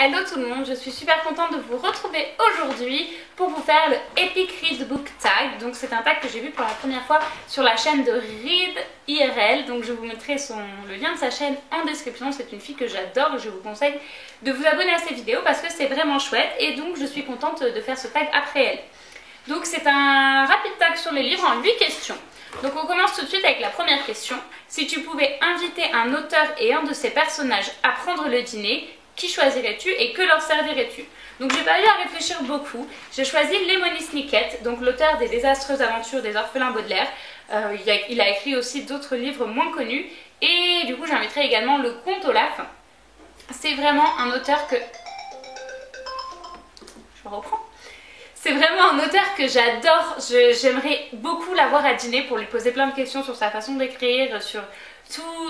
Hello tout le monde, je suis super contente de vous retrouver aujourd'hui pour vous faire le Epic Read Book Tag. Donc c'est un tag que j'ai vu pour la première fois sur la chaîne de Read IRL. Donc je vous mettrai le lien de sa chaîne en description. C'est une fille que j'adore et je vous conseille de vous abonner à ses vidéos parce que c'est vraiment chouette. Et donc je suis contente de faire ce tag après elle. Donc c'est un rapide tag sur les livres en 8 questions. Donc on commence tout de suite avec la première question. Si tu pouvais inviter un auteur et un de ses personnages à prendre le dîner, qui choisirais-tu et que leur servirais-tu? Donc j'ai pas eu à réfléchir beaucoup. J'ai choisi Lemony Snicket, donc l'auteur des désastreuses aventures des orphelins Baudelaire. Il a écrit aussi d'autres livres moins connus. Et du coup j'inviterai également le Comte Olaf. C'est vraiment un auteur que... Je me reprends. C'est vraiment un auteur que j'adore. J'aimerais beaucoup l'avoir à dîner pour lui poser plein de questions sur sa façon d'écrire, sur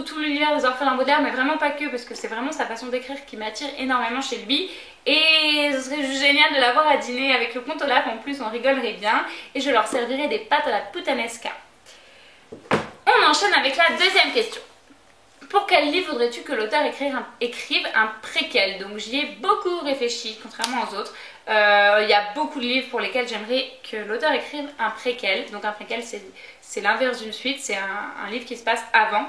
tout l'univers des orphelins Baudelaire, mais vraiment pas que, parce que c'est vraiment sa façon d'écrire qui m'attire énormément chez lui. Et ce serait juste génial de l'avoir à dîner avec le Comte Olaf. En plus, on rigolerait bien et je leur servirais des pâtes à la puttanesca. On enchaîne avec la deuxième question. Pour quel livre voudrais-tu que l'auteur écrive un préquel? Donc j'y ai beaucoup réfléchi, contrairement aux autres. Il y a beaucoup de livres pour lesquels j'aimerais que l'auteur écrive un préquel. Donc un préquel, c'est l'inverse d'une suite, c'est un livre qui se passe avant.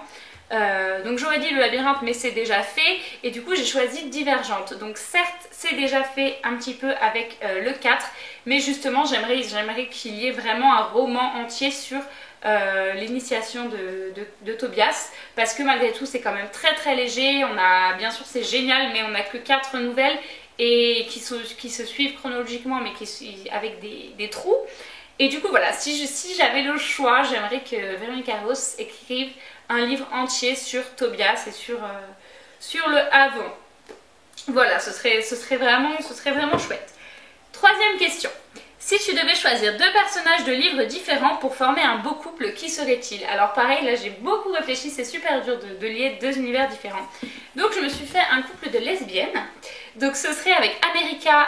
Donc j'aurais dit Le Labyrinthe, mais c'est déjà fait. Et du coup j'ai choisi Divergente. Donc certes c'est déjà fait un petit peu avec le 4, mais justement j'aimerais qu'il y ait vraiment un roman entier sur l'initiation de Tobias, parce que malgré tout c'est quand même très léger. On a, bien sûr c'est génial, mais on n'a que 4 nouvelles et qui se suivent chronologiquement, mais avec des trous. Et du coup voilà, si j'avais le choix, j'aimerais que Véronique Arros écrive un livre entier sur Tobias et sur le avant. Voilà, ce serait vraiment chouette. Troisième question. Si tu devais choisir 2 personnages de livres différents pour former un beau couple, qui serait-il? Alors pareil, là j'ai beaucoup réfléchi, c'est super dur de lier 2 univers différents. Donc je me suis fait un couple de lesbiennes. Donc ce serait avec America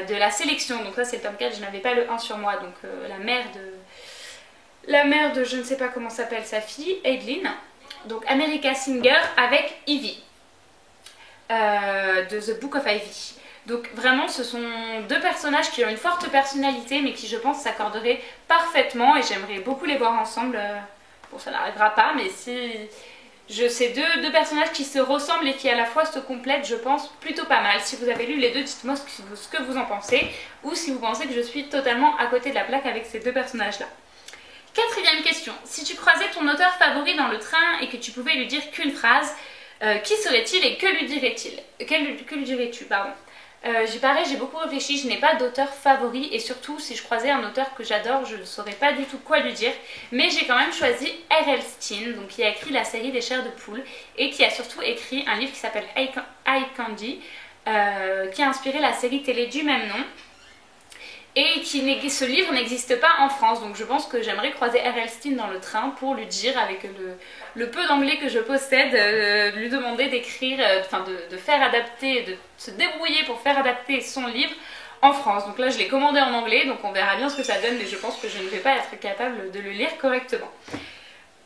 de La Sélection. Donc ça c'est le tome 4, je n'avais pas le 1 sur moi. Donc la mère de je ne sais pas comment s'appelle sa fille, Adeline. Donc America Singer avec Ivy de The Book of Ivy. Donc vraiment ce sont 2 personnages qui ont une forte personnalité, mais qui je pense s'accorderaient parfaitement, et j'aimerais beaucoup les voir ensemble. Bon, ça n'arrivera pas, mais c'est deux personnages qui se ressemblent et qui à la fois se complètent, je pense plutôt pas mal. Si vous avez lu les deux, dites-moi ce que vous en pensez, ou si vous pensez que je suis totalement à côté de la plaque avec ces 2 personnages là. Quatrième question. Si tu croisais ton auteur favori dans le train et que tu pouvais lui dire qu'une phrase, qui serait-il et que lui dirais-tu? Pareil, j'ai beaucoup réfléchi, je n'ai pas d'auteur favori, et surtout si je croisais un auteur que j'adore, je ne saurais pas du tout quoi lui dire, mais j'ai quand même choisi R.L. Stine, donc qui a écrit la série des Chairs de Poule et qui a surtout écrit un livre qui s'appelle Eye Candy, qui a inspiré la série télé du même nom. Et ce livre n'existe pas en France, donc je pense que j'aimerais croiser R.L. Stine dans le train pour lui dire, avec le peu d'anglais que je possède, lui demander d'écrire, de faire adapter, de se débrouiller pour faire adapter son livre en France. Donc là je l'ai commandé en anglais, donc on verra bien ce que ça donne, mais je pense que je ne vais pas être capable de le lire correctement.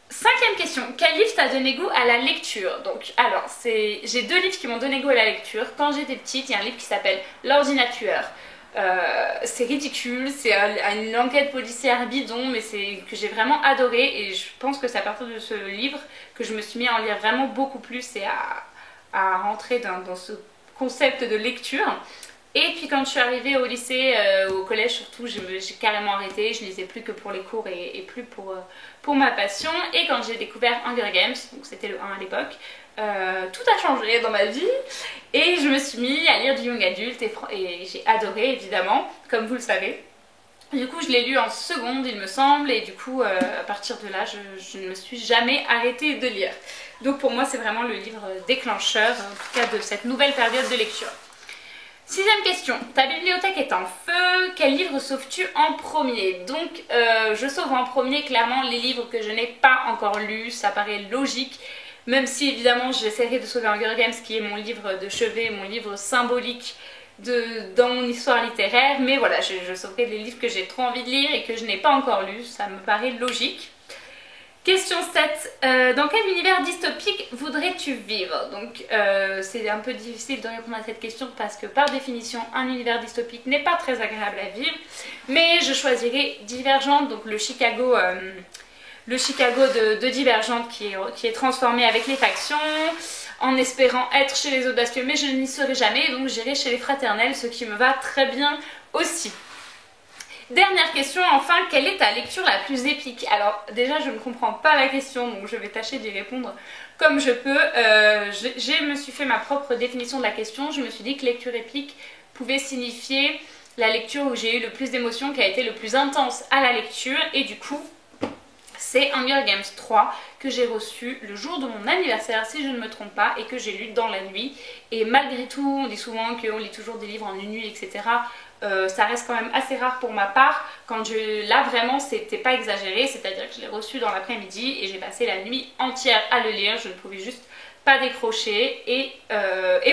Cinquième question, quel livre t'a donné goût à la lecture? Donc alors, j'ai 2 livres qui m'ont donné goût à la lecture. Quand j'étais petite, il y a un livre qui s'appelle L'Ordinateur. C'est ridicule, c'est une enquête policière bidon, mais que j'ai vraiment adoré, et je pense que c'est à partir de ce livre que je me suis mis à en lire vraiment beaucoup plus et à rentrer dans ce concept de lecture. Et puis quand je suis arrivée au lycée, au collège surtout, j'ai carrément arrêté, je lisais plus que pour les cours et plus pour ma passion. Et quand j'ai découvert Hunger Games, donc c'était le 1 à l'époque, tout a changé dans ma vie et je me suis mis à lire du young adulte et j'ai adoré, évidemment, comme vous le savez. Du coup je l'ai lu en seconde il me semble, et du coup à partir de là je ne me suis jamais arrêtée de lire. Donc pour moi c'est vraiment le livre déclencheur, en tout cas de cette nouvelle période de lecture. Sixième question, ta bibliothèque est en feu, quel livre sauves-tu en premier? Donc je sauve en premier clairement les livres que je n'ai pas encore lus, ça paraît logique, même si évidemment j'essaierai de sauver Hunger Games, qui est mon livre de chevet, mon livre symbolique dans mon histoire littéraire, mais voilà, je sauverai les livres que j'ai trop envie de lire et que je n'ai pas encore lus, ça me paraît logique. Question 7. Dans quel univers dystopique voudrais-tu vivre? Donc c'est un peu difficile de répondre à cette question parce que par définition un univers dystopique n'est pas très agréable à vivre. Mais je choisirais Divergente, donc le Chicago de Divergente qui est transformé avec les factions, en espérant être chez les audacieux, mais je n'y serai jamais, donc j'irai chez les fraternels, ce qui me va très bien aussi. Dernière question, enfin, quelle est ta lecture la plus épique? Alors déjà je ne comprends pas la question, donc je vais tâcher d'y répondre comme je peux. Je me suis fait ma propre définition de la question. Je me suis dit que lecture épique pouvait signifier la lecture où j'ai eu le plus d'émotions, qui a été le plus intense à la lecture, et du coup c'est Hunger Games 3 que j'ai reçu le jour de mon anniversaire si je ne me trompe pas, et que j'ai lu dans la nuit. Et malgré tout, on dit souvent qu'on lit toujours des livres en une nuit, etc. Ça reste quand même assez rare pour ma part. Là vraiment c'était pas exagéré, c'est-à-dire que je l'ai reçu dans l'après-midi et j'ai passé la nuit entière à le lire. Je ne pouvais juste pas décrocher et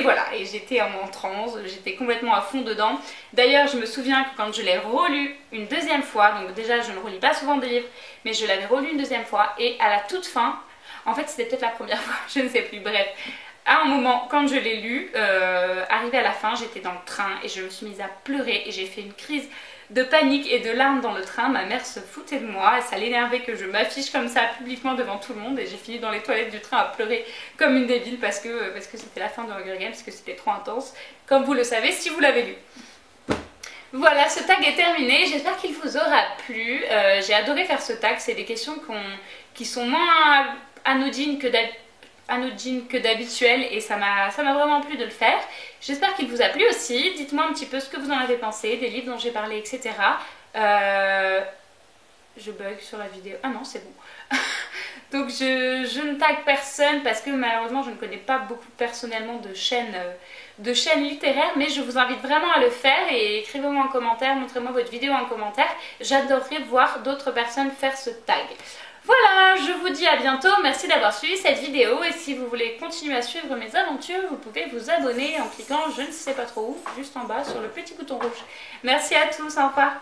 voilà, et j'étais en transe, j'étais complètement à fond dedans. D'ailleurs je me souviens que quand je l'ai relu une deuxième fois, donc déjà je ne relis pas souvent des livres, mais je l'avais relu une deuxième fois, et à la toute fin, en fait c'était peut-être la première fois, je ne sais plus, bref, à un moment quand je l'ai lu, arrivé à la fin, j'étais dans le train et je me suis mise à pleurer et j'ai fait une crise de panique et de larmes dans le train. Ma mère se foutait de moi, ça l'énervait que je m'affiche comme ça publiquement devant tout le monde, et j'ai fini dans les toilettes du train à pleurer comme une débile parce que c'était la fin de Hunger Games, parce que c'était trop intense, comme vous le savez si vous l'avez lu. Voilà, ce tag est terminé, j'espère qu'il vous aura plu. J'ai adoré faire ce tag, c'est des questions qui sont moins anodines que d'habituel, et ça m'a vraiment plu de le faire. J'espère qu'il vous a plu aussi. Dites-moi un petit peu ce que vous en avez pensé, des livres dont j'ai parlé, etc. Je bug sur la vidéo. Ah non, c'est bon. Donc je ne tag personne parce que malheureusement je ne connais pas beaucoup personnellement de chaînes littéraires, mais je vous invite vraiment à le faire, et écrivez-moi en commentaire, montrez-moi votre vidéo en commentaire. J'adorerais voir d'autres personnes faire ce tag. Voilà, je vous dis à bientôt, merci d'avoir suivi cette vidéo, et si vous voulez continuer à suivre mes aventures, vous pouvez vous abonner en cliquant je ne sais pas trop où, juste en bas sur le petit bouton rouge. Merci à tous, au revoir.